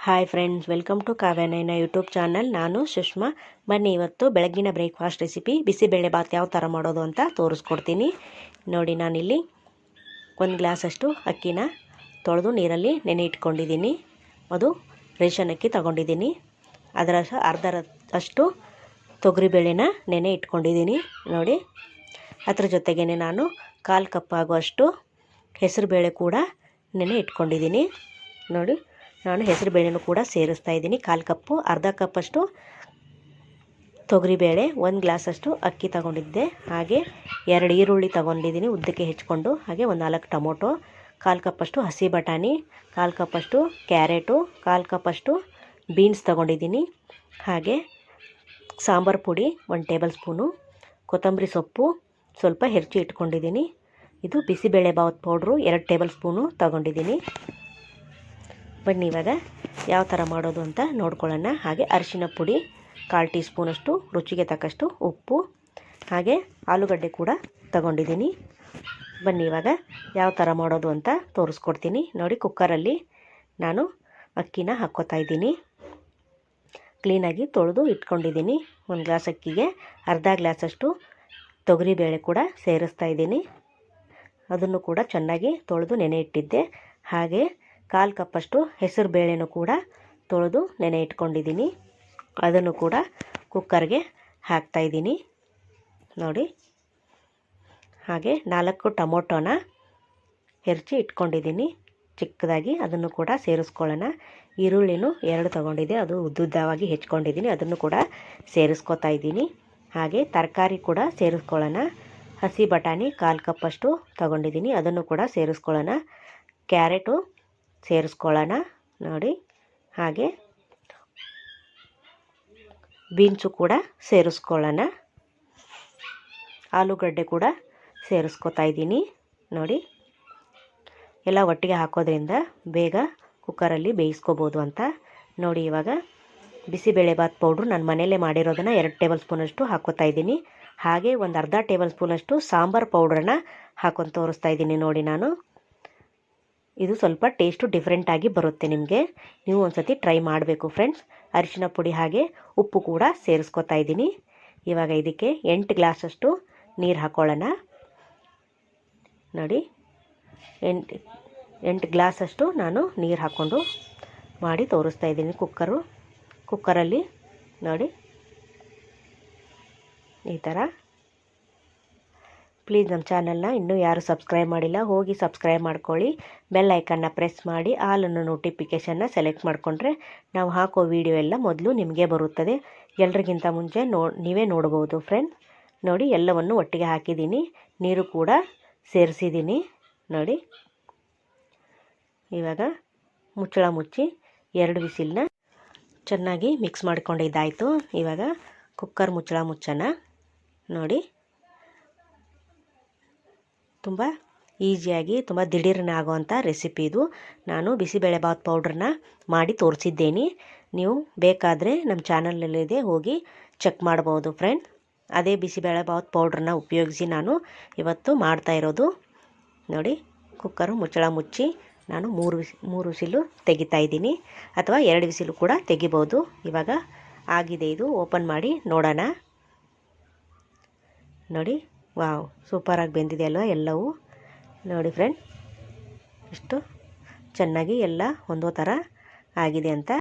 Hi friends, welcome to Kavyanayana YouTube channel. ನಾನು ಸುಷ್ಮಾ. ಬನ್ನಿ, ಇವತ್ತು ಬೆಳಗ್ಗಿನ ಬ್ರೇಕ್ಫಾಸ್ಟ್ ರೆಸಿಪಿ ಬಿಸಿಬೇಳೆ ಬಾತ್ ಯಾವ ಥರ ಮಾಡೋದು ಅಂತ ತೋರಿಸ್ಕೊಡ್ತೀನಿ. ನೋಡಿ, ನಾನಿಲ್ಲಿ 1 ಗ್ಲಾಸಷ್ಟು ಅಕ್ಕಿನ ತೊಳೆದು ನೀರಲ್ಲಿ ನೆನೆ ಇಟ್ಕೊಂಡಿದ್ದೀನಿ. ಅದು ರೇಷನ್ ಅಕ್ಕಿ ತಗೊಂಡಿದ್ದೀನಿ. ಅದರ ಅರ್ಧದಷ್ಟು ತೊಗರಿಬೇಳೆನ ನೆನೆ ಇಟ್ಕೊಂಡಿದ್ದೀನಿ. ನೋಡಿ, ಅದ್ರ ಜೊತೆಗೇ ನಾನು 1/4 ಕಪ್ ಆಗುವಷ್ಟು ಹೆಸರುಬೇಳೆ ಕೂಡ ನೆನೆ ಇಟ್ಕೊಂಡಿದ್ದೀನಿ. ನೋಡಿ, ನಾನು ಹೆಸರುಬೇಳೆನೂ ಕೂಡ ಸೇರಿಸ್ತಾ ಇದ್ದೀನಿ. 1/4 ಕಪ್ಪು, ಅರ್ಧ ಕಪ್ಪಷ್ಟು ತೊಗರಿಬೇಳೆ, 1 ಗ್ಲಾಸಷ್ಟು ಅಕ್ಕಿ ತಗೊಂಡಿದ್ದೆ. ಹಾಗೆ 2 ಈರುಳ್ಳಿ ತಗೊಂಡಿದ್ದೀನಿ ಉದ್ದಕ್ಕೆ ಹೆಚ್ಕೊಂಡು. ಹಾಗೆ ಒಂದು 4 ಟೊಮೊಟೊ, 1/4 ಕಪ್ಪಷ್ಟು ಹಸಿ ಬಟಾಣಿ, 1/4 ಕಪ್ಪಷ್ಟು ಕ್ಯಾರೆಟು, 1/4 ಕಪ್ಪಷ್ಟು ಬೀನ್ಸ್ ತಗೊಂಡಿದ್ದೀನಿ. ಹಾಗೆ ಸಾಂಬಾರು ಪುಡಿ 1 ಟೇಬಲ್ ಸ್ಪೂನು, ಕೊತ್ತಂಬರಿ ಸೊಪ್ಪು ಸ್ವಲ್ಪ ಹೆಚ್ಚಿ ಇಟ್ಕೊಂಡಿದ್ದೀನಿ. ಇದು bisibele bath powder 2 tablespoon ತಗೊಂಡಿದ್ದೀನಿ. ಬನ್ನಿ, ಇವಾಗ ಯಾವ ಥರ ಮಾಡೋದು ಅಂತ ನೋಡ್ಕೊಳ್ಳೋಣ. ಹಾಗೆ ಅರಿಶಿನ ಪುಡಿ 1/4 ಟೀ ಸ್ಪೂನಷ್ಟು, ರುಚಿಗೆ ತಕ್ಕಷ್ಟು ಉಪ್ಪು, ಹಾಗೆ ಆಲೂಗಡ್ಡೆ ಕೂಡ ತಗೊಂಡಿದ್ದೀನಿ. ಬನ್ನಿ, ಇವಾಗ ಯಾವ ಥರ ಮಾಡೋದು ಅಂತ ತೋರಿಸ್ಕೊಡ್ತೀನಿ. ನೋಡಿ, ಕುಕ್ಕರಲ್ಲಿ ನಾನು ಅಕ್ಕಿನ ಹಾಕ್ಕೋತಾ ಇದ್ದೀನಿ. ಕ್ಲೀನಾಗಿ ತೊಳೆದು ಇಟ್ಕೊಂಡಿದ್ದೀನಿ. 1 ಗ್ಲಾಸ್ ಅಕ್ಕಿಗೆ ಅರ್ಧ ಗ್ಲಾಸಷ್ಟು ತೊಗರಿಬೇಳೆ ಕೂಡ ಸೇರಿಸ್ತಾ ಇದ್ದೀನಿ. ಅದನ್ನು ಕೂಡ ಚೆನ್ನಾಗಿ ತೊಳೆದು ನೆನೆ ಇಟ್ಟಿದ್ದೆ. ಹಾಗೆ 1/4 ಕಪ್ಪಷ್ಟು ಹೆಸರು ಬೇಳೆನೂ ಕೂಡ ತೊಳೆದು ನೆನೆ ಇಟ್ಕೊಂಡಿದ್ದೀನಿ. ಅದನ್ನು ಕೂಡ ಕುಕ್ಕರ್ಗೆ ಹಾಕ್ತಾಯಿದ್ದೀನಿ. ನೋಡಿ, ಹಾಗೆ 4 ಟೊಮೊಟೊನ ಹೆಚ್ಚಿ ಇಟ್ಕೊಂಡಿದ್ದೀನಿ ಚಿಕ್ಕದಾಗಿ. ಅದನ್ನು ಕೂಡ ಸೇರಿಸ್ಕೊಳ್ಳೋಣ. ಈರುಳ್ಳಿನೂ 2 ತೊಗೊಂಡಿದ್ದೆ, ಅದು ಉದ್ದುದ್ದವಾಗಿ ಹೆಚ್ಕೊಂಡಿದ್ದೀನಿ. ಅದನ್ನು ಕೂಡ ಸೇರಿಸ್ಕೊತಾ ಇದ್ದೀನಿ. ಹಾಗೆ ತರಕಾರಿ ಕೂಡ ಸೇರಿಸ್ಕೊಳ್ಳೋಣ. ಹಸಿ ಬಟಾಣಿ 1/4 ಕಪ್ಪಷ್ಟು ತೊಗೊಂಡಿದ್ದೀನಿ, ಅದನ್ನು ಕೂಡ ಸೇರಿಸ್ಕೊಳ್ಳೋಣ. ಕ್ಯಾರೆಟು ಸೇರಿಸ್ಕೊಳ್ಳೋಣ. ನೋಡಿ, ಹಾಗೆ ಬೀನ್ಸು ಕೂಡ ಸೇರಿಸ್ಕೊಳ್ಳೋಣ. ಆಲೂಗಡ್ಡೆ ಕೂಡ ಸೇರಿಸ್ಕೊತಾ ಇದ್ದೀನಿ. ನೋಡಿ, ಎಲ್ಲ ಒಟ್ಟಿಗೆ ಹಾಕೋದ್ರಿಂದ ಬೇಗ ಕುಕ್ಕರಲ್ಲಿ ಬೇಯಿಸ್ಕೋಬೋದು ಅಂತ. ನೋಡಿ, ಇವಾಗ ಬಿಸಿಬೇಳೆ ಬಾತ್ ಪೌಡ್ರು ನಾನು ಮನೆಯಲ್ಲೇ ಮಾಡಿರೋದನ್ನು 2 ಟೇಬಲ್ ಸ್ಪೂನಷ್ಟು ಹಾಕೋತಾ ಇದ್ದೀನಿ. ಹಾಗೆ ಒಂದು ಅರ್ಧ ಟೇಬಲ್ ಸ್ಪೂನಷ್ಟು ಸಾಂಬಾರು ಪೌಡ್ರನ್ನ ಹಾಕೊಂಡು ತೋರಿಸ್ತಾ ಇದ್ದೀನಿ. ನೋಡಿ, ನಾನು ಇದು ಸ್ವಲ್ಪ ಟೇಸ್ಟು ಡಿಫ್ರೆಂಟಾಗಿ ಬರುತ್ತೆ ನಿಮಗೆ. ನೀವು ಒಂದು ಸತಿ ಟ್ರೈ ಮಾಡಬೇಕು ಫ್ರೆಂಡ್ಸ್. ಅರಿಶಿನ ಪುಡಿ ಹಾಗೆ ಉಪ್ಪು ಕೂಡ ಸೇರಿಸ್ಕೊತಾ ಇದ್ದೀನಿ. ಇವಾಗ ಇದಕ್ಕೆ 8 ಗ್ಲಾಸಷ್ಟು ನೀರು ಹಾಕ್ಕೊಳ್ಳೋಣ. ನೋಡಿ, 8 ಗ್ಲಾಸಷ್ಟು ನಾನು ನೀರು ಹಾಕ್ಕೊಂಡು ಮಾಡಿ ತೋರಿಸ್ತಾ ಇದ್ದೀನಿ. ಕುಕ್ಕರಲ್ಲಿ ನೋಡಿ ಈ ಥರ. ಪ್ಲೀಸ್ ನಮ್ಮ ಚಾನಲ್ನ ಇನ್ನೂ ಯಾರು ಸಬ್ಸ್ಕ್ರೈಬ್ ಮಾಡಿಲ್ಲ, ಹೋಗಿ ಸಬ್ಸ್ಕ್ರೈಬ್ ಮಾಡ್ಕೊಳ್ಳಿ. ಬೆಲ್ ಐಕನ್ನ ಪ್ರೆಸ್ ಮಾಡಿ ಆಲನ್ನು ನೋಟಿಫಿಕೇಷನ್ನ ಸೆಲೆಕ್ಟ್ ಮಾಡಿಕೊಂಡ್ರೆ ನಾವು ಹಾಕೋ ವಿಡಿಯೋ ಎಲ್ಲ ಮೊದಲು ನಿಮಗೆ ಬರುತ್ತದೆ. ಎಲ್ರಿಗಿಂತ ಮುಂಚೆ ನೀವೇ ನೋಡ್ಬೋದು ಫ್ರೆಂಡ್. ನೋಡಿ, ಎಲ್ಲವನ್ನು ಒಟ್ಟಿಗೆ ಹಾಕಿದ್ದೀನಿ. ನೀರು ಕೂಡ ಸೇರಿಸಿದ್ದೀನಿ. ನೋಡಿ, ಇವಾಗ ಮುಚ್ಚಳ ಮುಚ್ಚಿ 2 ವಿಸಿಲ್ನ ಚೆನ್ನಾಗಿ ಮಿಕ್ಸ್ ಮಾಡ್ಕೊಂಡಿದ್ದಾಯಿತು. ಇವಾಗ ಕುಕ್ಕರ್ ಮುಚ್ಚಳ ಮುಚ್ಚೋಣ. ನೋಡಿ, ತುಂಬ ಈಸಿಯಾಗಿ ತುಂಬ ದಿಢೀರನೆ ಆಗೋವಂಥ ರೆಸಿಪಿ ಇದು. ನಾನು ಬಿಸಿಬೇಳೆ ಬಾತ್ ಪೌಡ್ರನ್ನ ಮಾಡಿ ತೋರಿಸಿದ್ದೇನೆ. ನೀವು ಬೇಕಾದರೆ ನಮ್ಮ ಚಾನಲಲ್ಲಿದೆ, ಹೋಗಿ ಚೆಕ್ ಮಾಡ್ಬೋದು ಫ್ರೆಂಡ್. ಅದೇ ಬಿಸಿಬೇಳೆ ಬಾತ್ ಪೌಡ್ರನ್ನ ಉಪಯೋಗಿಸಿ ನಾನು ಇವತ್ತು ಮಾಡ್ತಾ ಇರೋದು. ನೋಡಿ, ಕುಕ್ಕರು ಮುಚ್ಚಳ ಮುಚ್ಚಿ ನಾನು 3 ವಿಸಿಲು ತೆಗಿತಾ ಇದ್ದೀನಿ, ಅಥವಾ 2 ವಿಸಿಲು ಕೂಡ ತೆಗಿಬೋದು. ಇವಾಗ ಆಗಿದೆ, ಇದು ಓಪನ್ ಮಾಡಿ ನೋಡೋಣ. ನೋಡಿ, ವಾವ್, ಸೂಪರಾಗಿ ಬೆಂದಿದೆ ಅಲ್ವಾ ಎಲ್ಲವೂ. ನೋಡಿ ಫ್ರೆಂಡ್, ಎಷ್ಟು ಚೆನ್ನಾಗಿ ಎಲ್ಲ ಹೊಂದೋ ಥರ ಆಗಿದೆ ಅಂತ.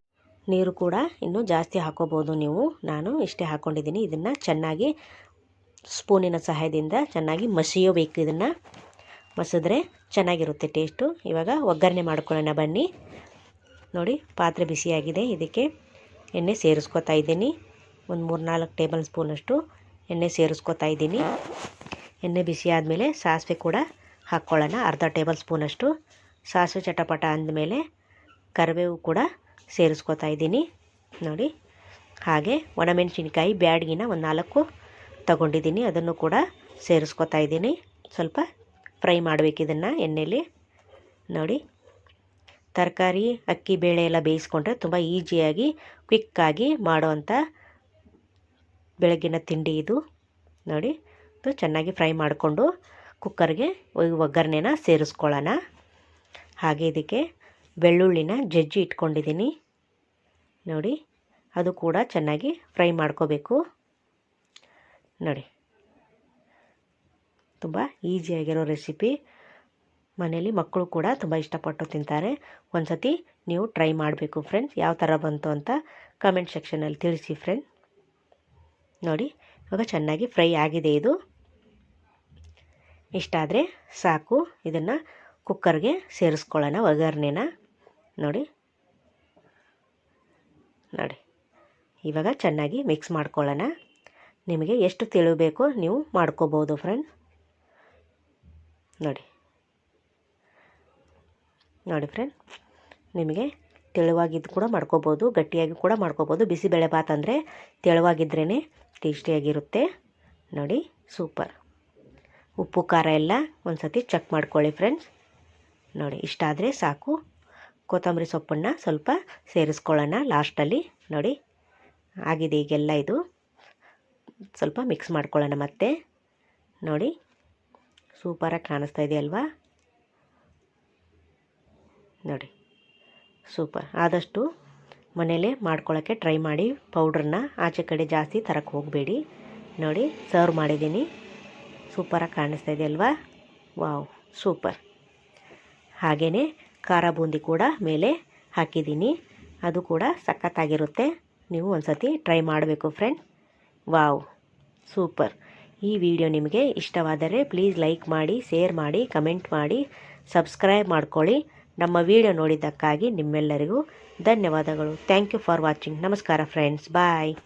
ನೀರು ಕೂಡ ಇನ್ನೂ ಜಾಸ್ತಿ ಹಾಕೋಬೋದು ನೀವು. ನಾನು ಇಷ್ಟೇ ಹಾಕ್ಕೊಂಡಿದ್ದೀನಿ. ಇದನ್ನು ಚೆನ್ನಾಗಿ ಸ್ಪೂನಿನ ಸಹಾಯದಿಂದ ಚೆನ್ನಾಗಿ ಮಸಿಯೋಬೇಕು. ಇದನ್ನು ಮಸಿದ್ರೆ ಚೆನ್ನಾಗಿರುತ್ತೆ ಟೇಸ್ಟು. ಇವಾಗ ಒಗ್ಗರಣೆ ಮಾಡ್ಕೊಳ್ಳೋಣ ಬನ್ನಿ. ನೋಡಿ, ಪಾತ್ರೆ ಬಿಸಿಯಾಗಿದೆ. ಇದಕ್ಕೆ ಎಣ್ಣೆ ಸೇರಿಸ್ಕೊತಾ ಇದ್ದೀನಿ. ಒಂದು 3-4 ಟೇಬಲ್ ಸ್ಪೂನಷ್ಟು ಎಣ್ಣೆ ಸೇರಿಸ್ಕೊತಾ ಇದ್ದೀನಿ. ಎಣ್ಣೆ ಬಿಸಿ ಆದಮೇಲೆ ಸಾಸಿವೆ ಕೂಡ ಹಾಕ್ಕೊಳ್ಳೋಣ, ಅರ್ಧ ಟೇಬಲ್ ಸ್ಪೂನಷ್ಟು. ಸಾಸಿವೆ ಚಟಪಟ ಅಂದಮೇಲೆ ಕರಿಬೇವು ಕೂಡ ಸೇರಿಸ್ಕೊತಾ ಇದ್ದೀನಿ. ನೋಡಿ, ಹಾಗೆ ಒಣಮೆಣಸಿನ್ಕಾಯಿ ಬ್ಯಾಡಗಿನ ಒಂದು 4 ತಗೊಂಡಿದ್ದೀನಿ, ಅದನ್ನು ಕೂಡ ಸೇರಿಸ್ಕೊತಾ ಇದ್ದೀನಿ. ಸ್ವಲ್ಪ ಫ್ರೈ ಮಾಡಬೇಕು ಇದನ್ನು ಎಣ್ಣೆಯಲ್ಲಿ. ನೋಡಿ, ತರಕಾರಿ ಅಕ್ಕಿ ಬೇಳೆ ಎಲ್ಲ ಬೇಯಿಸ್ಕೊಂಡ್ರೆ ತುಂಬ ಈಸಿಯಾಗಿ ಕ್ವಿಕ್ಕಾಗಿ ಮಾಡೋವಂಥ ಬೆಳಗ್ಗಿನ ತಿಂಡಿ ಇದು. ನೋಡಿ, ಇದು ಚೆನ್ನಾಗಿ ಫ್ರೈ ಮಾಡಿಕೊಂಡು ಕುಕ್ಕರ್ಗೆ ಒಗ್ಗರಣೆನ ಸೇರಿಸ್ಕೊಳ್ಳೋಣ. ಹಾಗೆ ಇದಕ್ಕೆ ಬೆಳ್ಳುಳ್ಳಿನ ಜಜ್ಜಿ ಇಟ್ಕೊಂಡಿದ್ದೀನಿ. ನೋಡಿ, ಅದು ಕೂಡ ಚೆನ್ನಾಗಿ ಫ್ರೈ ಮಾಡ್ಕೋಬೇಕು. ನೋಡಿ, ತುಂಬ ಈಸಿಯಾಗಿರೋ ರೆಸಿಪಿ. ಮನೇಲಿ ಮಕ್ಕಳು ಕೂಡ ತುಂಬ ಇಷ್ಟಪಟ್ಟು ತಿಂತಾರೆ. ಒಂದು ಸತಿ ನೀವು ಟ್ರೈ ಮಾಡಬೇಕು ಫ್ರೆಂಡ್ಸ್. ಯಾವ ಥರ ಬಂತು ಅಂತ ಕಮೆಂಟ್ ಸೆಕ್ಷನಲ್ಲಿ ತಿಳಿಸಿ ಫ್ರೆಂಡ್. ನೋಡಿ, ಇವಾಗ ಚೆನ್ನಾಗಿ ಫ್ರೈ ಆಗಿದೆ. ಇದು ಇಷ್ಟಾದರೆ ಸಾಕು. ಇದನ್ನು ಕುಕ್ಕರ್ಗೆ ಸೇರಿಸ್ಕೊಳ್ಳೋಣ ಒಗ್ಗರಣೆನ. ನೋಡಿ, ಇವಾಗ ಚೆನ್ನಾಗಿ ಮಿಕ್ಸ್ ಮಾಡ್ಕೊಳ್ಳೋಣ. ನಿಮಗೆ ಎಷ್ಟು ತೆಳು ಬೇಕೋ ನೀವು ಮಾಡ್ಕೋಬೋದು ಫ್ರೆಂಡ್. ನೋಡಿ ಫ್ರೆಂಡ್, ನಿಮಗೆ ತೆಳುವಾಗಿದ್ದು ಕೂಡ ಮಾಡ್ಕೋಬೋದು, ಗಟ್ಟಿಯಾಗಿ ಕೂಡ ಮಾಡ್ಕೋಬೋದು. ಬಿಸಿಬೇಳೆ ಬಾತ್ ಅಂದರೆ ತೆಳುವಾಗಿದ್ರೇ ಟೇಸ್ಟಿಯಾಗಿರುತ್ತೆ. ನೋಡಿ, ಸೂಪರ್. ಉಪ್ಪು ಖಾರ ಎಲ್ಲ ಒಂದು ಸತಿ ಚೆಕ್ ಮಾಡ್ಕೊಳ್ಳಿ ಫ್ರೆಂಡ್ಸ್. ನೋಡಿ, ಇಷ್ಟಾದರೆ ಸಾಕು. ಕೊತ್ತಂಬರಿ ಸೊಪ್ಪನ್ನು ಸ್ವಲ್ಪ ಸೇರಿಸ್ಕೊಳ್ಳೋಣ ಲಾಸ್ಟಲ್ಲಿ. ನೋಡಿ, ಆಗಿದೆ ಈಗೆಲ್ಲ. ಇದು ಸ್ವಲ್ಪ ಮಿಕ್ಸ್ ಮಾಡ್ಕೊಳ್ಳೋಣ ಮತ್ತೆ. ನೋಡಿ, ಸೂಪರಾಗಿ ಕಾಣಿಸ್ತಾ ಇದೆ ಅಲ್ವಾ? ನೋಡಿ, ಸೂಪರ್. ಆದಷ್ಟು ಮನೇಲೇ ಮಾಡ್ಕೊಳ್ಳೋಕ್ಕೆ ಟ್ರೈ ಮಾಡಿ. ಪೌಡ್ರನ್ನ ಆಚೆ ಕಡೆ ಜಾಸ್ತಿ ತರಕ್ಕೆ ಹೋಗಬೇಡಿ. ನೋಡಿ, ಸರ್ವ್ ಮಾಡಿದ್ದೀನಿ. ಸೂಪರಾಗಿ ಕಾಣಿಸ್ತಾ ಇದೆ ಅಲ್ವಾ? Wow, super. ಹಾಗೆಯೇ ಖಾರ ಬೂಂದಿ ಕೂಡ ಮೇಲೆ ಹಾಕಿದ್ದೀನಿ. ಅದು ಕೂಡ ಸಖತ್ತಾಗಿರುತ್ತೆ. ನೀವು ಒಂದು ಸತಿ ಟ್ರೈ ಮಾಡಬೇಕು ಫ್ರೆಂಡ್. Wow, super. ಈ ವಿಡಿಯೋ ನಿಮಗೆ ಇಷ್ಟವಾದರೆ ಪ್ಲೀಸ್ ಲೈಕ್ ಮಾಡಿ, ಶೇರ್ ಮಾಡಿ, ಕಮೆಂಟ್ ಮಾಡಿ, ಸಬ್ಸ್ಕ್ರೈಬ್ ಮಾಡ್ಕೊಳ್ಳಿ. ನಮ್ಮ ವಿಡಿಯೋ ನೋಡಿದ್ದಕ್ಕಾಗಿ ನಿಮ್ಮೆಲ್ಲರಿಗೂ ಧನ್ಯವಾದಗಳು. Thank you for watching. ನಮಸ್ಕಾರ ಫ್ರೆಂಡ್ಸ್. ಬಾಯ್.